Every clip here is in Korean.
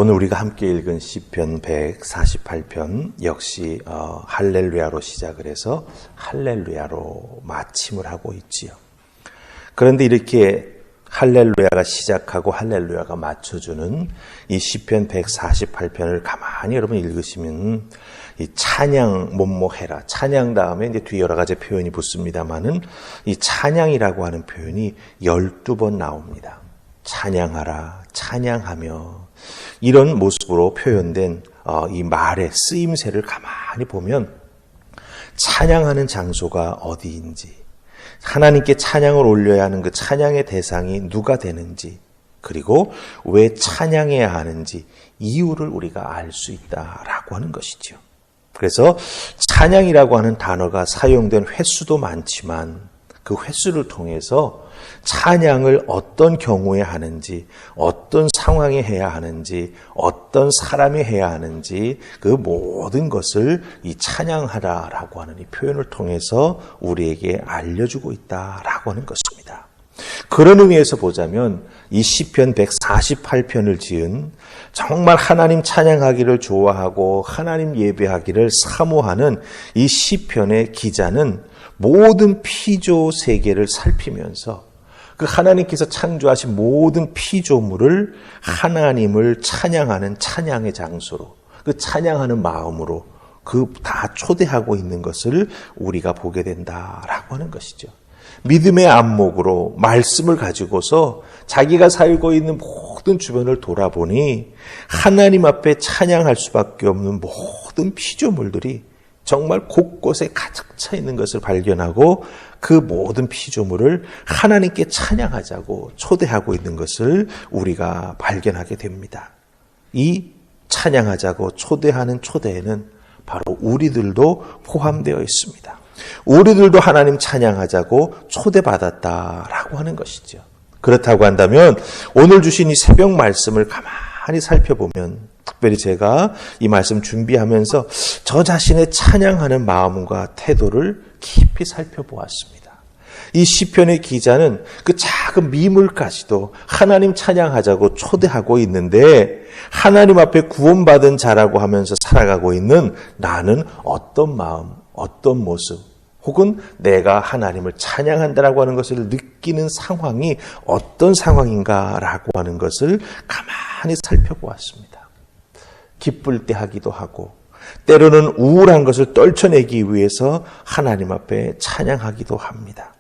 오늘 우리가 함께 읽은 시편 148편 역시 할렐루야로 시작을 해서 할렐루야로 마침을 하고 있지요. 그런데 이렇게 할렐루야가 시작하고 할렐루야가 맞춰주는 이 시편 148편을 가만히 여러분 읽으시면 이 찬양 뭐뭐해라, 찬양 다음에 이제 뒤에 여러 가지 표현이 붙습니다만은 이 찬양이라고 하는 표현이 12번 나옵니다. 찬양하라, 찬양하며 이런 모습으로 표현된 이 말의 쓰임새를 가만히 보면 찬양하는 장소가 어디인지, 하나님께 찬양을 올려야 하는 그 찬양의 대상이 누가 되는지, 그리고 왜 찬양해야 하는지 이유를 우리가 알 수 있다라고 하는 것이죠. 그래서 찬양이라고 하는 단어가 사용된 횟수도 많지만 그 횟수를 통해서 찬양을 어떤 경우에 하는지, 어떤 상황에 해야 하는지, 어떤 사람이 해야 하는지 그 모든 것을 이 찬양하라라고 하는 이 표현을 통해서 우리에게 알려주고 있다라고 하는 것입니다. 그런 의미에서 보자면 이 시편 148편을 지은 정말 하나님 찬양하기를 좋아하고 하나님 예배하기를 사모하는 이 시편의 기자는 모든 피조 세계를 살피면서 그 하나님께서 창조하신 모든 피조물을 하나님을 찬양하는 찬양의 장소로, 그 찬양하는 마음으로 그 다 초대하고 있는 것을 우리가 보게 된다라고 하는 것이죠. 믿음의 안목으로 말씀을 가지고서 자기가 살고 있는 모든 주변을 돌아보니 하나님 앞에 찬양할 수밖에 없는 모든 피조물들이 정말 곳곳에 가득 차 있는 것을 발견하고 그 모든 피조물을 하나님께 찬양하자고 초대하고 있는 것을 우리가 발견하게 됩니다. 이 찬양하자고 초대하는 초대에는 바로 우리들도 포함되어 있습니다. 우리들도 하나님 찬양하자고 초대받았다라고 하는 것이죠. 그렇다고 한다면 오늘 주신 이 새벽 말씀을 가만히 살펴보면, 특별히 제가 이 말씀 준비하면서 저 자신의 찬양하는 마음과 태도를 깊이 살펴보았습니다. 이 시편의 기자는 그 작은 미물까지도 하나님 찬양하자고 초대하고 있는데, 하나님 앞에 구원받은 자라고 하면서 살아가고 있는 나는 어떤 마음, 어떤 모습, 혹은 내가 하나님을 찬양한다라고 하는 것을 느끼는 상황이 어떤 상황인가라고 하는 것을 가만히 살펴보았습니다. 기쁠 때 하기도 하고, 때로는 우울한 것을 떨쳐내기 위해서 하나님 앞에 찬양하기도 합니다.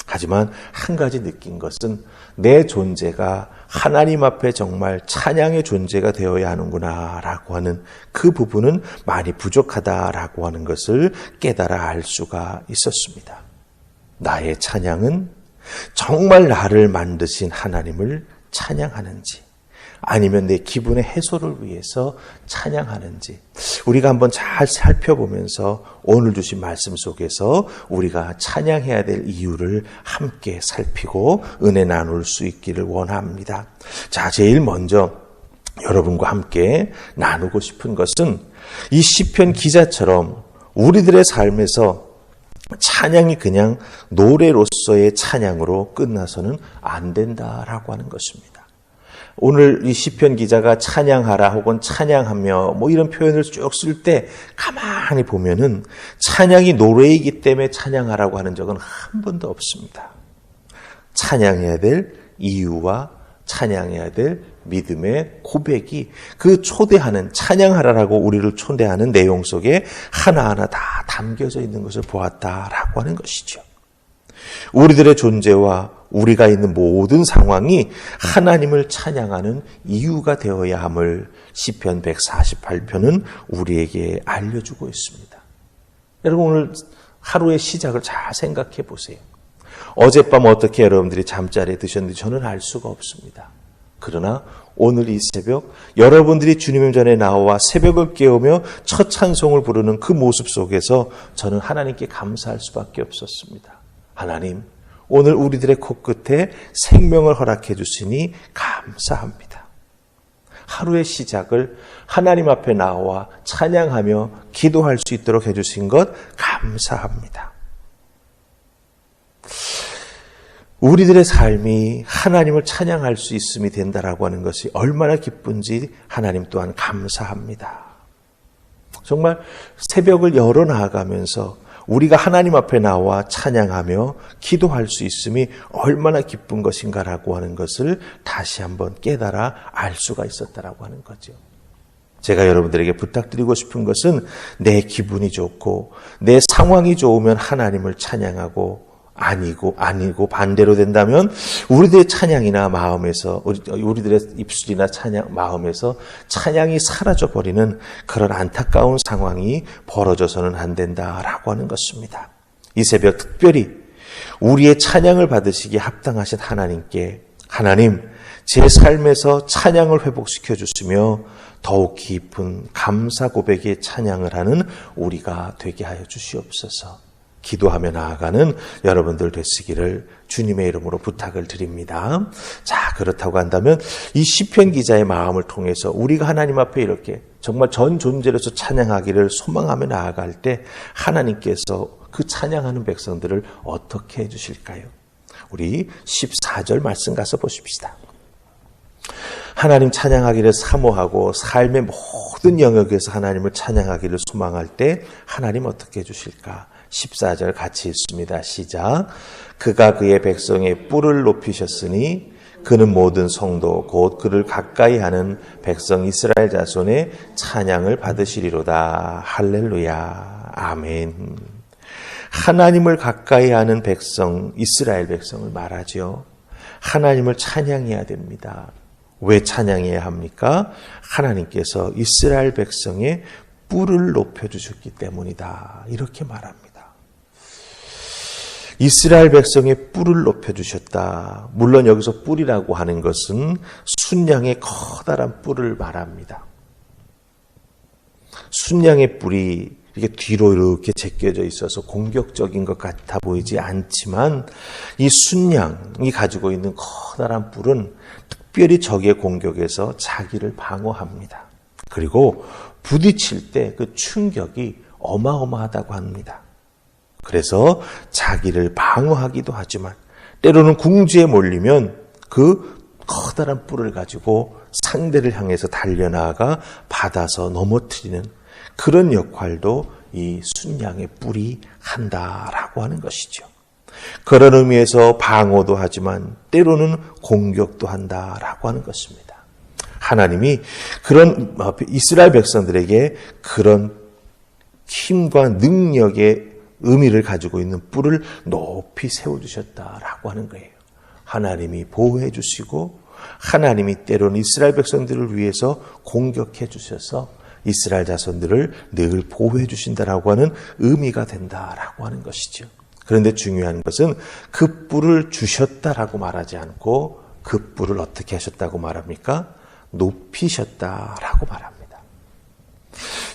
하지만 한 가지 느낀 것은 내 존재가 하나님 앞에 정말 찬양의 존재가 되어야 하는구나라고 하는 그 부분은 많이 부족하다라고 하는 것을 깨달아 알 수가 있었습니다. 나의 찬양은 정말 나를 만드신 하나님을 찬양하는지, 아니면 내 기분의 해소를 위해서 찬양하는지 우리가 한번 잘 살펴보면서 오늘 주신 말씀 속에서 우리가 찬양해야 될 이유를 함께 살피고 은혜 나눌 수 있기를 원합니다. 자, 제일 먼저 여러분과 함께 나누고 싶은 것은 이 시편 기자처럼 우리들의 삶에서 찬양이 그냥 노래로서의 찬양으로 끝나서는 안 된다라고 하는 것입니다. 오늘 이 시편 기자가 찬양하라 혹은 찬양하며 이런 표현을 쭉 쓸 때 가만히 보면은 찬양이 노래이기 때문에 찬양하라고 하는 적은 한 번도 없습니다. 찬양해야 될 이유와 찬양해야 될 믿음의 고백이 그 초대하는, 찬양하라라고 우리를 초대하는 내용 속에 하나하나 다 담겨져 있는 것을 보았다라고 하는 것이죠. 우리들의 존재와 우리가 있는 모든 상황이 하나님을 찬양하는 이유가 되어야 함을 시편 148편은 우리에게 알려주고 있습니다. 여러분, 오늘 하루의 시작을 잘 생각해 보세요. 어젯밤 어떻게 여러분들이 잠자리에 드셨는지 저는 알 수가 없습니다. 그러나 오늘 이 새벽 여러분들이 주님 전에 나와 새벽을 깨우며 첫 찬송을 부르는 그 모습 속에서 저는 하나님께 감사할 수밖에 없었습니다. 하나님, 오늘 우리들의 코끝에 생명을 허락해 주시니 감사합니다. 하루의 시작을 하나님 앞에 나와 찬양하며 기도할 수 있도록 해주신 것 감사합니다. 우리들의 삶이 하나님을 찬양할 수 있음이 된다라고 하는 것이 얼마나 기쁜지 하나님 또한 감사합니다. 정말 새벽을 열어 나아가면서 우리가 하나님 앞에 나와 찬양하며 기도할 수 있음이 얼마나 기쁜 것인가라고 하는 것을 다시 한번 깨달아 알 수가 있었다라고 하는 거죠. 제가 여러분들에게 부탁드리고 싶은 것은 내 기분이 좋고 내 상황이 좋으면 하나님을 찬양하고 아니고 반대로 된다면 우리들의 찬양이나 마음에서 우리들의 입술이나 찬양 마음에서 찬양이 사라져 버리는 그런 안타까운 상황이 벌어져서는 안 된다라고 하는 것입니다. 이 새벽 특별히 우리의 찬양을 받으시기에 합당하신 하나님께 하나님 제 삶에서 찬양을 회복시켜 주시며 더욱 깊은 감사 고백의 찬양을 하는 우리가 되게 하여 주시옵소서. 기도하며 나아가는 여러분들 되시기를 주님의 이름으로 부탁을 드립니다. 자, 그렇다고 한다면 이 시편 기자의 마음을 통해서 우리가 하나님 앞에 이렇게 정말 전 존재로서 찬양하기를 소망하며 나아갈 때 하나님께서 그 찬양하는 백성들을 어떻게 해주실까요? 우리 14절 말씀 가서 보십시다. 하나님 찬양하기를 사모하고 삶의 모든 영역에서 하나님을 찬양하기를 소망할 때 하나님 어떻게 해주실까? 14절 같이 읽습니다. 시작. 그가 그의 백성의 뿔을 높이셨으니 그는 모든 성도 곧 그를 가까이 하는 백성 이스라엘 자손의 찬양을 받으시리로다. 할렐루야. 아멘. 하나님을 가까이 하는 백성, 이스라엘 백성을 말하죠. 하나님을 찬양해야 됩니다. 왜 찬양해야 합니까? 하나님께서 이스라엘 백성의 뿔을 높여주셨기 때문이다. 이렇게 말합니다. 이스라엘 백성의 뿔을 높여주셨다. 물론 여기서 뿔이라고 하는 것은 순양의 커다란 뿔을 말합니다. 순양의 뿔이 이렇게 뒤로 이렇게 제껴져 있어서 공격적인 것 같아 보이지 않지만 이 순양이 가지고 있는 커다란 뿔은 특별히 적의 공격에서 자기를 방어합니다. 그리고 부딪힐 때 그 충격이 어마어마하다고 합니다. 그래서 자기를 방어하기도 하지만 때로는 궁지에 몰리면 그 커다란 뿔을 가지고 상대를 향해서 달려나가 받아서 넘어뜨리는 그런 역할도 이 순양의 뿔이 한다라고 하는 것이죠. 그런 의미에서 방어도 하지만 때로는 공격도 한다라고 하는 것입니다. 하나님이 그런 이스라엘 백성들에게 그런 힘과 능력의 의미를 가지고 있는 뿔을 높이 세워주셨다라고 하는 거예요. 하나님이 보호해 주시고 하나님이 때로는 이스라엘 백성들을 위해서 공격해 주셔서 이스라엘 자손들을 늘 보호해 주신다라고 하는 의미가 된다라고 하는 것이죠. 그런데 중요한 것은 그 뿔을 주셨다라고 말하지 않고 그 뿔을 어떻게 하셨다고 말합니까? 높이셨다라고 말합니다.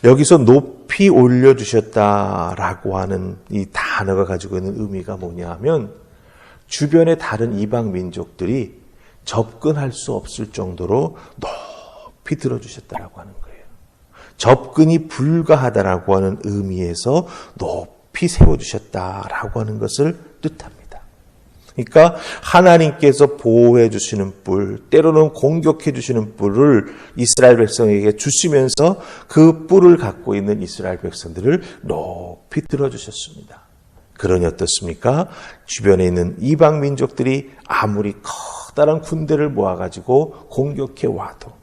여기서 높이 올려주셨다라고 하는 이 단어가 가지고 있는 의미가 뭐냐 하면 주변의 다른 이방 민족들이 접근할 수 없을 정도로 높이 들어주셨다라고 하는 거예요. 접근이 불가하다라고 하는 의미에서 높이 세워주셨다라고 하는 것을 뜻합니다. 그러니까 하나님께서 보호해 주시는 뿔, 때로는 공격해 주시는 뿔을 이스라엘 백성에게 주시면서 그 뿔을 갖고 있는 이스라엘 백성들을 높이 들어주셨습니다. 그러니 어떻습니까? 주변에 있는 이방 민족들이 아무리 커다란 군대를 모아가지고 공격해 와도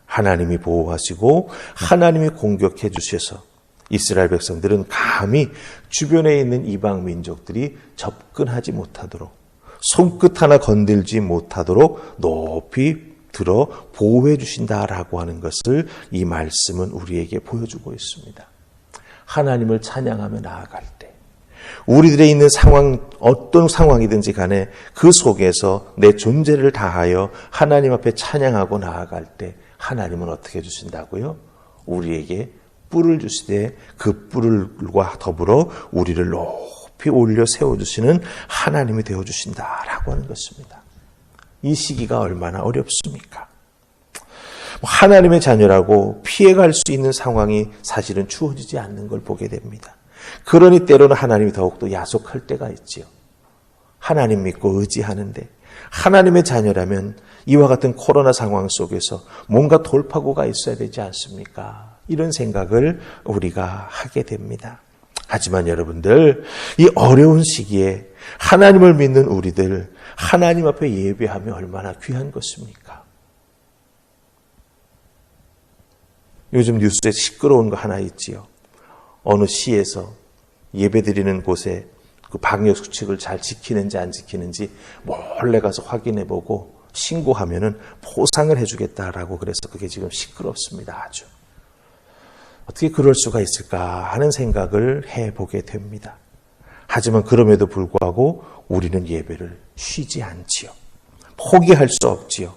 하나님이 보호하시고 하나님이 공격해 주셔서 이스라엘 백성들은 감히 주변에 있는 이방 민족들이 접근하지 못하도록 손끝 하나 건들지 못하도록 높이 들어 보호해 주신다라고 하는 것을 이 말씀은 우리에게 보여주고 있습니다. 하나님을 찬양하며 나아갈 때 우리들의 있는 상황, 어떤 상황이든지 간에 그 속에서 내 존재를 다하여 하나님 앞에 찬양하고 나아갈 때 하나님은 어떻게 해주신다고요? 우리에게 뿔을 주시되 그 뿔과 더불어 우리를 높이 올려 세워주시는 하나님이 되어주신다라고 하는 것입니다. 이 시기가 얼마나 어렵습니까? 하나님의 자녀라고 피해갈 수 있는 상황이 사실은 주어지지 않는 걸 보게 됩니다. 그러니 때로는 하나님이 더욱더 야속할 때가 있지요. 하나님 믿고 의지하는데 하나님의 자녀라면 이와 같은 코로나 상황 속에서 뭔가 돌파구가 있어야 되지 않습니까? 이런 생각을 우리가 하게 됩니다. 하지만 여러분들, 이 어려운 시기에 하나님을 믿는 우리들, 하나님 앞에 예배하면 얼마나 귀한 것입니까? 요즘 뉴스에 시끄러운 거 하나 있지요. 어느 시에서 예배드리는 곳에 그 방역 수칙을 잘 지키는지 안 지키는지 몰래 가서 확인해보고 신고하면은 포상을 해주겠다라고 그래서 그게 지금 시끄럽습니다. 아주. 어떻게 그럴 수가 있을까 하는 생각을 해보게 됩니다. 하지만 그럼에도 불구하고 우리는 예배를 쉬지 않지요. 포기할 수 없지요.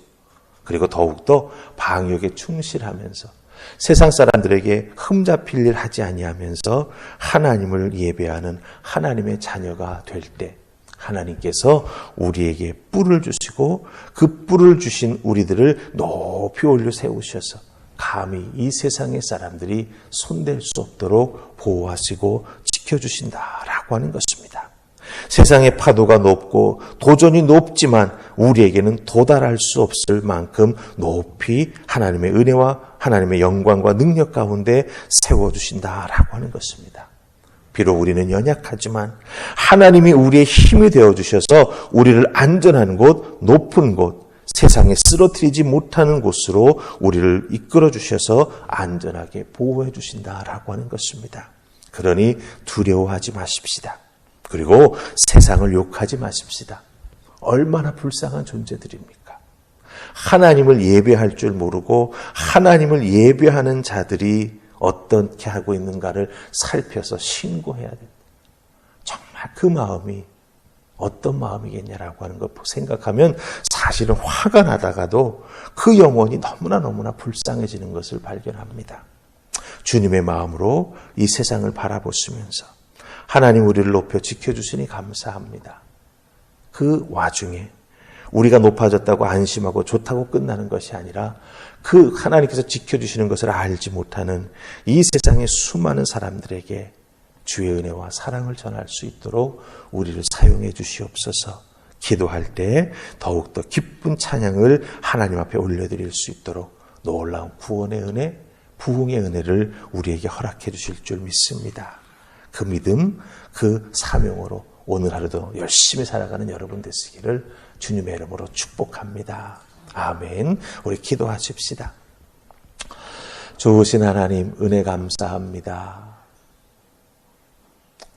그리고 더욱더 방역에 충실하면서 세상 사람들에게 흠잡힐 일 하지 아니하면서 하나님을 예배하는 하나님의 자녀가 될 때 하나님께서 우리에게 뿔을 주시고 그 뿔을 주신 우리들을 높이 올려 세우셔서 감히 이 세상의 사람들이 손댈 수 없도록 보호하시고 지켜주신다라고 하는 것입니다. 세상의 파도가 높고 도전이 높지만 우리에게는 도달할 수 없을 만큼 높이 하나님의 은혜와 하나님의 영광과 능력 가운데 세워주신다라고 하는 것입니다. 비록 우리는 연약하지만 하나님이 우리의 힘이 되어주셔서 우리를 안전한 곳, 높은 곳, 세상에 쓰러뜨리지 못하는 곳으로 우리를 이끌어 주셔서 안전하게 보호해 주신다라고 하는 것입니다. 그러니 두려워하지 마십시다. 그리고 세상을 욕하지 마십시다. 얼마나 불쌍한 존재들입니까? 하나님을 예배할 줄 모르고 하나님을 예배하는 자들이 어떻게 하고 있는가를 살펴서 신고해야 된다. 정말 그 마음이 어떤 마음이겠냐라고 하는 걸 생각하면 사실은 화가 나다가도 그 영혼이 너무나 불쌍해지는 것을 발견합니다. 주님의 마음으로 이 세상을 바라보시면서 하나님 우리를 높여 지켜주시니 감사합니다. 그 와중에 우리가 높아졌다고 안심하고 좋다고 끝나는 것이 아니라 그 하나님께서 지켜주시는 것을 알지 못하는 이 세상의 수많은 사람들에게 주의 은혜와 사랑을 전할 수 있도록 우리를 사용해 주시옵소서. 기도할 때 더욱더 기쁜 찬양을 하나님 앞에 올려드릴 수 있도록 놀라운 구원의 은혜, 부흥의 은혜를 우리에게 허락해 주실 줄 믿습니다. 그 믿음, 그 사명으로 오늘 하루도 열심히 살아가는 여러분 되시기를 주님의 이름으로 축복합니다. 아멘. 우리 기도하십시다. 좋으신 하나님, 은혜 감사합니다.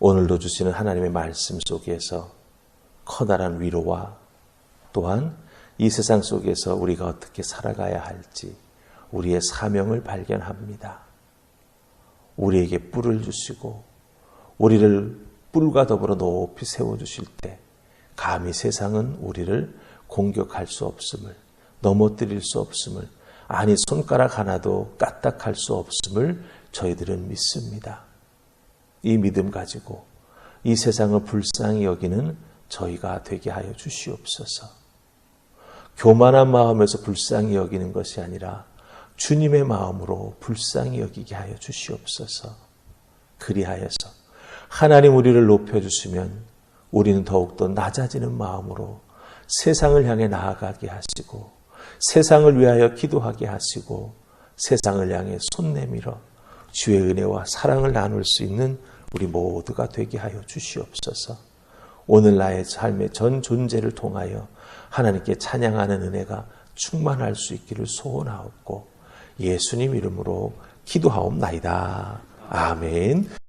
오늘도 주시는 하나님의 말씀 속에서 커다란 위로와 또한 이 세상 속에서 우리가 어떻게 살아가야 할지 우리의 사명을 발견합니다. 우리에게 뿔을 주시고 우리를 뿔과 더불어 높이 세워주실 때 감히 세상은 우리를 공격할 수 없음을, 넘어뜨릴 수 없음을, 아니 손가락 하나도 까딱할 수 없음을 저희들은 믿습니다. 이 믿음 가지고 이 세상을 불쌍히 여기는 저희가 되게 하여 주시옵소서. 교만한 마음에서 불쌍히 여기는 것이 아니라 주님의 마음으로 불쌍히 여기게 하여 주시옵소서. 그리하여서 하나님 우리를 높여주시면 우리는 더욱더 낮아지는 마음으로 세상을 향해 나아가게 하시고 세상을 위하여 기도하게 하시고 세상을 향해 손 내밀어 주의 은혜와 사랑을 나눌 수 있는 우리 모두가 되게 하여 주시옵소서. 오늘 나의 삶의 전 존재를 통하여 하나님께 찬양하는 은혜가 충만할 수 있기를 소원하옵고 예수님 이름으로 기도하옵나이다. 아멘.